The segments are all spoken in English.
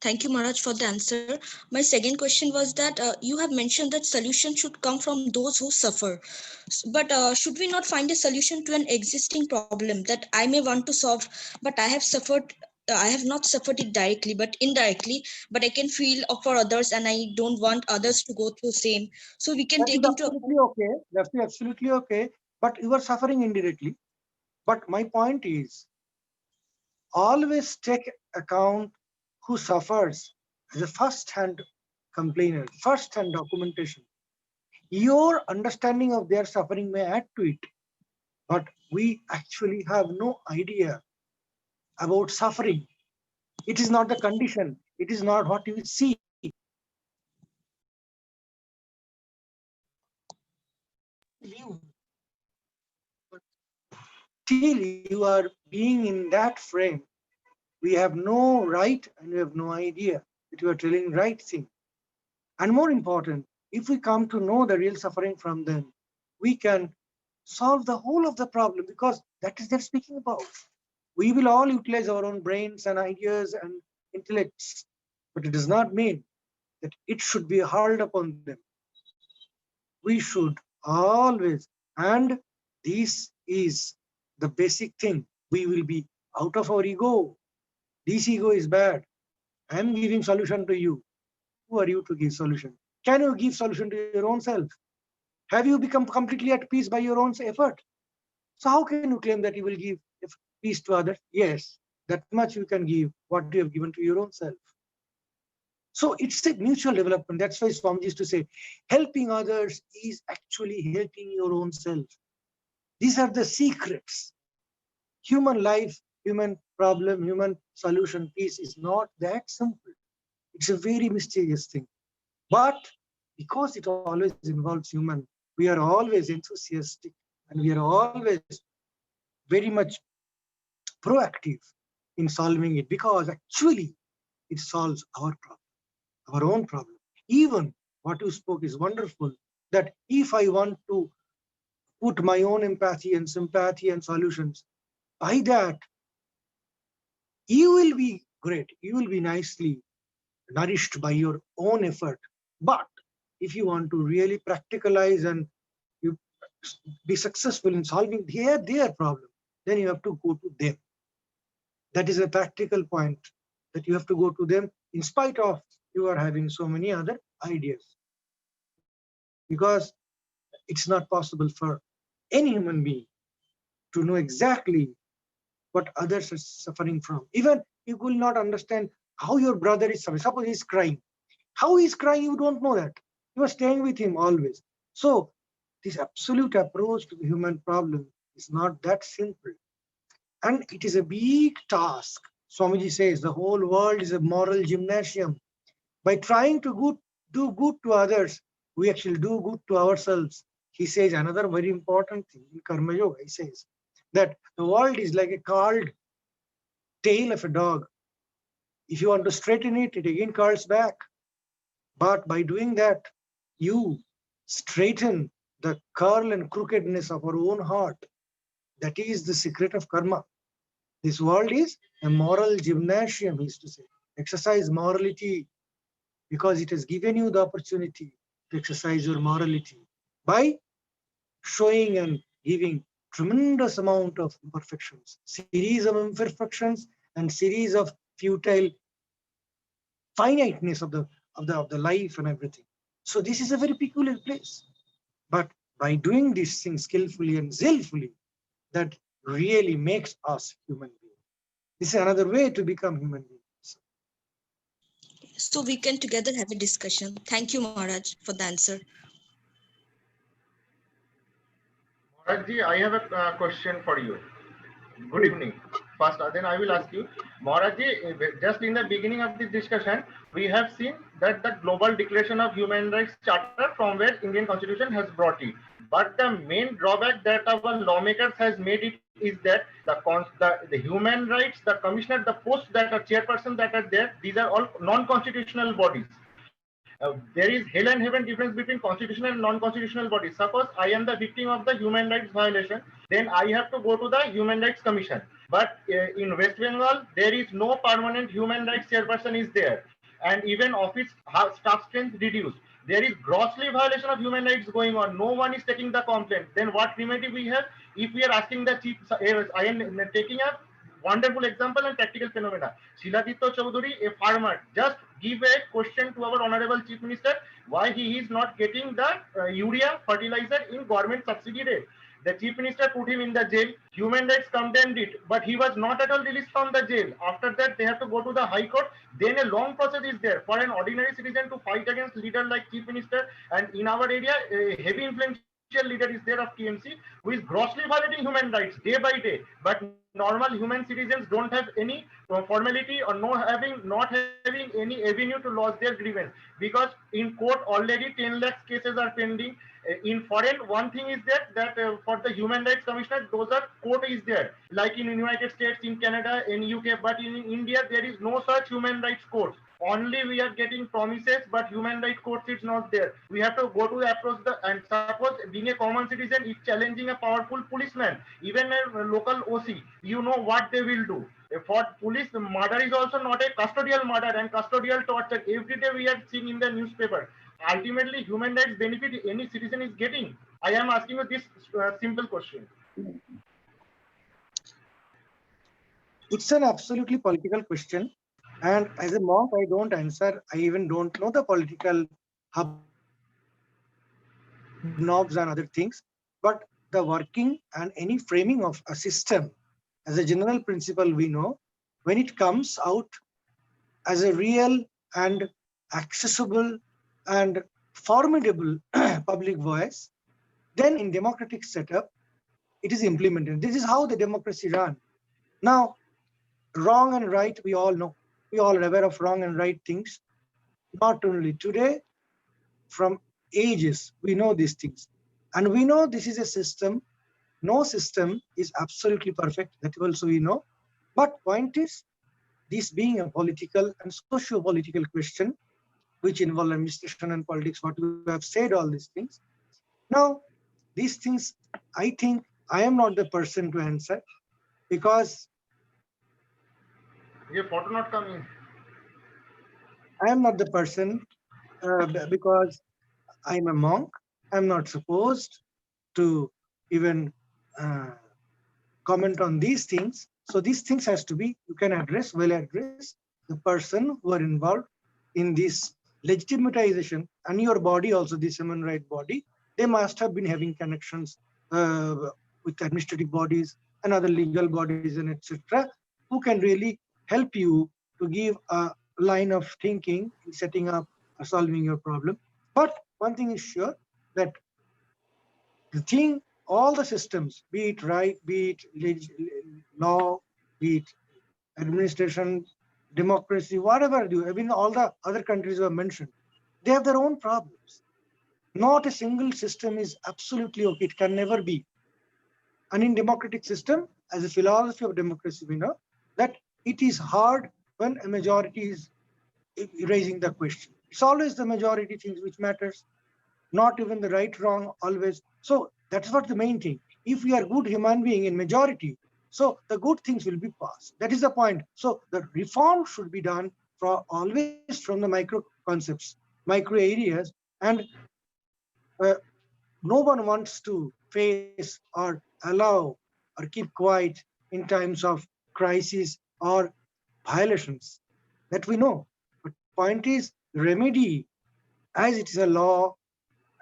Thank you, Maharaj, for the answer. My second question was that you have mentioned that solution should come from those who suffer. But should we not find a solution to an existing problem that I may want to solve, but I have suffered? I have not suffered it directly, but indirectly. But I can feel for others, and I don't want others to go through same. So we can That is take into absolutely okay. That's absolutely okay. But you are suffering indirectly. But my point is, always take account who suffers as a first-hand complainer, first-hand documentation. Your understanding of their suffering may add to it, but we actually have no idea about suffering. It is not the condition. It is not what you see. You, till you are being in that frame, we have no right and we have no idea that you are telling right thing. And more important, if we come to know the real suffering from them, we can solve the whole of the problem, because that is they're speaking about. We will all utilize our own brains and ideas and intellects, but it does not mean that it should be hurled upon them. We should always, and this is the basic thing, we will be out of our ego. This ego is bad. I am giving solution to you. Who are you to give solution? Can you give solution to your own self? Have you become completely at peace by your own effort? So how can you claim that you will give peace to others? Yes, that much you can give what you have given to your own self. So it's a mutual development. That's why Swamiji used to say, helping others is actually helping your own self. These are the secrets. Human life, human problem, human solution, peace is not that simple. It's a very mysterious thing. But because it always involves human, we are always enthusiastic and we are always very much proactive in solving it, because actually it solves our problem, our own problem. Even what you spoke is wonderful, that if I want to put my own empathy and sympathy and solutions, by that, you will be great. You will be nicely nourished by your own effort. But if you want to really practicalize and you be successful in solving their problem, then you have to go to them. That is a practical point, that you have to go to them in spite of you are having so many other ideas. Because it's not possible for any human being to know exactly what others are suffering from. Even you will not understand how your brother is suffering. Suppose he's crying. How he's crying, you don't know that. You are staying with him always. So this absolute approach to the human problem is not that simple. And it is a big task. Swamiji says the whole world is a moral gymnasium. By trying to do good to others, we actually do good to ourselves. He says another very important thing in Karma Yoga. He says that the world is like a curled tail of a dog. If you want to straighten it, it again curls back. But by doing that, you straighten the curl and crookedness of our own heart. That is the secret of karma. This world is a moral gymnasium, he used to say. Exercise morality, because it has given you the opportunity to exercise your morality by showing and giving tremendous amount of imperfections, series of imperfections and series of futile finiteness of the life and everything. So this is a very peculiar place. But by doing these things skillfully and zealfully, that really makes us human beings. This is another way to become human beings. so we can together have a discussion. Thank you, Maharaj, for the answer. Maharajji, I have a question for you. Good evening. First, then I will ask you, Maharajji, just in the beginning of this discussion, we have seen that the Global Declaration of Human Rights Charter from where Indian Constitution has brought it. But the main drawback that our lawmakers has made it is that the human rights, the commissioner, the posts that are chairperson that are there, these are all non-constitutional bodies. There is hell and heaven difference between constitutional and non-constitutional bodies. Suppose I am the victim of the human rights violation, then I have to go to the Human Rights Commission. But in West Bengal, there is no permanent human rights chairperson is there. and even office staff strength reduced. There is grossly violation of human rights going on. No one is taking the complaint. Then what remedy we have? If we are asking the chief, I am taking a wonderful example and practical phenomena. Shiladitya Chaudhary, a farmer, just give a question to our honorable chief minister why he is not getting the urea fertilizer in government subsidy rate. The chief minister put him in the jail. Human rights condemned it, but he was not at all released from the jail. After that, they have to go to the high court. Then a long process is there for an ordinary citizen to fight against leader like chief minister. And in our area, a heavy influential leader is there of TMC who is grossly violating human rights day by day. But normal human citizens don't have any formality or not having any avenue to lodge their grievance, because in court already 10 lakhs cases are pending. In foreign, one thing is that for the human rights commissioner, those are court is there, like in United States, in Canada, in UK, but in India there is no such human rights court. Only we are getting promises, but human rights court is not there. We have to go to approach the, and suppose being a common citizen is challenging a powerful policeman, even a local OC, you know what they will do. For police, murder is also not a custodial murder and custodial torture. Every day we are seeing in the newspaper. Ultimately, human rights benefit any citizen is getting. I am asking you this simple question. It's an absolutely political question. And as a monk, I don't answer. I even don't know the political knobs and other things. But the working and any framing of a system, as a general principle, we know when it comes out as a real and accessible and formidable public voice, then in democratic setup, it is implemented. This is how the democracy runs. Now, wrong and right, we all know. We all are aware of wrong and right things. Not only today, from ages, we know these things. And we know this is a system. No system is absolutely perfect. That also we know. But point is, this being a political and socio-political question, which involve administration and politics, what we have said, all these things. Now, these things, I think I am not the person to answer, because Your photo not coming. I am not the person, because I'm a monk. I'm not supposed to even comment on these things. So these things has to be, you can address, well address the person who are involved in this legitimatization, and your body also, this human right body, they must have been having connections with administrative bodies and other legal bodies and etc., who can really help you to give a line of thinking in setting up or solving your problem. But one thing is sure, that the thing, all the systems, be it right, be it law, be it administration, democracy, whatever do, I mean, all the other countries who have mentioned, they have their own problems. Not a single system is absolutely okay. It can never be. And in democratic system, as a philosophy of democracy, we know that it is hard when a majority is raising the question. It's always the majority things which matters, not even the right, wrong, always. So that's what the main thing. If we are good human being in majority, so the good things will be passed. That is the point. So the reform should be done for always from the micro concepts, micro areas, and no one wants to face or allow or keep quiet in times of crisis or violations. That we know. But point is, remedy, as it is a law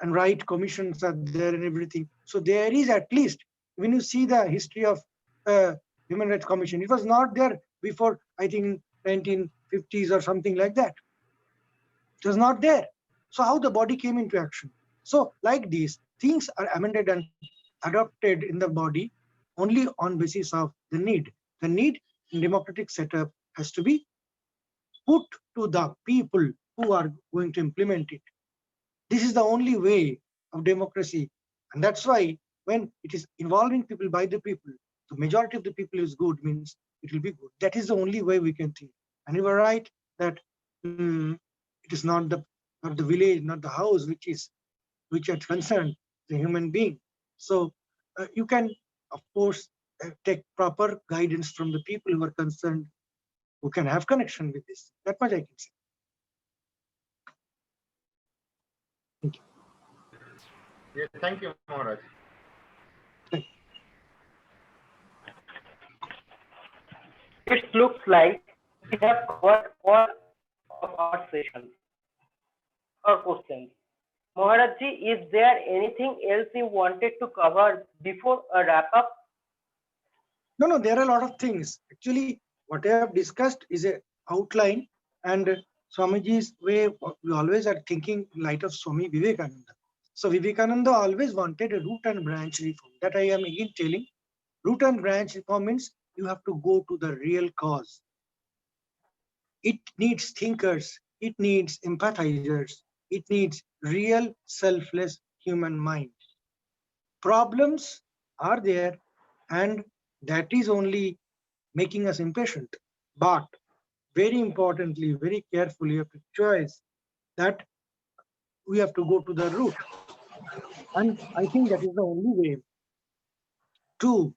and right commissions are there and everything. So there is, at least when you see the history of Human Rights Commission, it was not there before, I think 1950s or something like that. It was not there. So how the body came into action? So like these things are amended and adopted in the body only on basis of the need. The need in democratic setup has to be put to the people who are going to implement it. This is the only way of democracy. And that's why when it is involving people by the people, the majority of the people is good, means it will be good. That is the only way we can think. And you were right that it is not the village, not the house, which are concerned, the human being. So you can, of course, take proper guidance from the people who are concerned, who can have connection with this. That much I can say. Thank you. Yes, thank you, Maharaj. It looks like we have covered all of our sessions or questions. Maharajji, is there anything else you wanted to cover before a wrap up? No, there are a lot of things. Actually, what I have discussed is a outline, and Swamiji's way, we always are thinking in light of Swami Vivekananda. So Vivekananda always wanted a root and branch reform. That I am again telling. Root and branch reform means you have to go to the real cause. It needs thinkers, it needs empathizers, it needs real selfless human mind. Problems are there, and that is only making us impatient. But very importantly, very carefully, you have to choose that we have to go to the root. And I think that is the only way to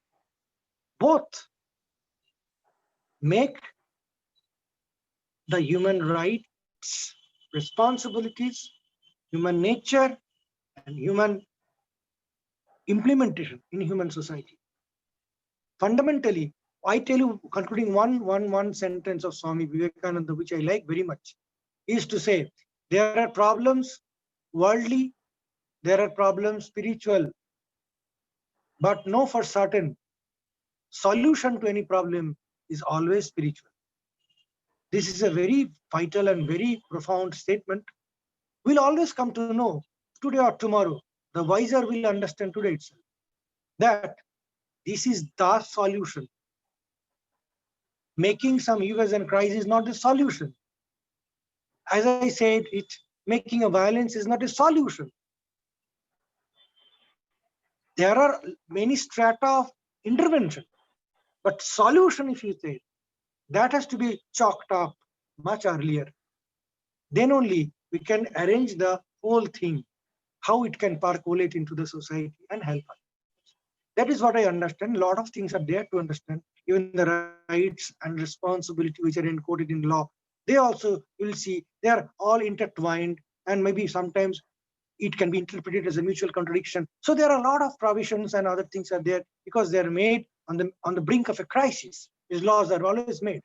both make the human rights, responsibilities, human nature, and human implementation in human society. Fundamentally, I tell you, concluding one sentence of Swami Vivekananda, which I like very much, is to say, there are problems worldly, there are problems spiritual, but know for certain, solution to any problem is always spiritual. This is a very vital and very profound statement. We'll always come to know today or tomorrow. The wiser will understand today itself that this is the solution. Making some hues and cries is not the solution. As I said, making a violence is not a solution. There are many strata of intervention, but solution, if you say, that has to be chalked up much earlier. Then only we can arrange the whole thing, how it can percolate into the society and help us. That is what I understand. A lot of things are there to understand. Even the rights and responsibility which are encoded in law, they also, you'll see, they are all intertwined, and maybe sometimes it can be interpreted as a mutual contradiction. So there are a lot of provisions and other things are there because they are made on the brink of a crisis. These laws are always made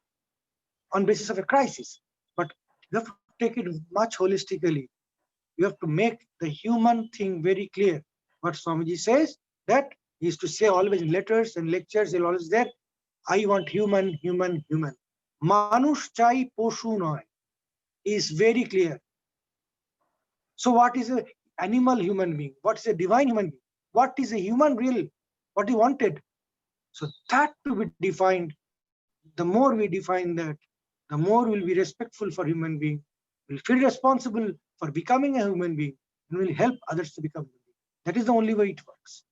on basis of a crisis. But you have to take it much holistically. You have to make the human thing very clear. What Swamiji says, that he used to say always in letters and lectures, he'll always say, I want human, human, human. Manush chai poshu noy is very clear. So what is an animal human being? What is a divine human being? What is a human real? What he wanted? So that to be defined, the more we define that, the more we'll be respectful for human being, will feel responsible for becoming a human being, and will help others to become human being. That is the only way it works.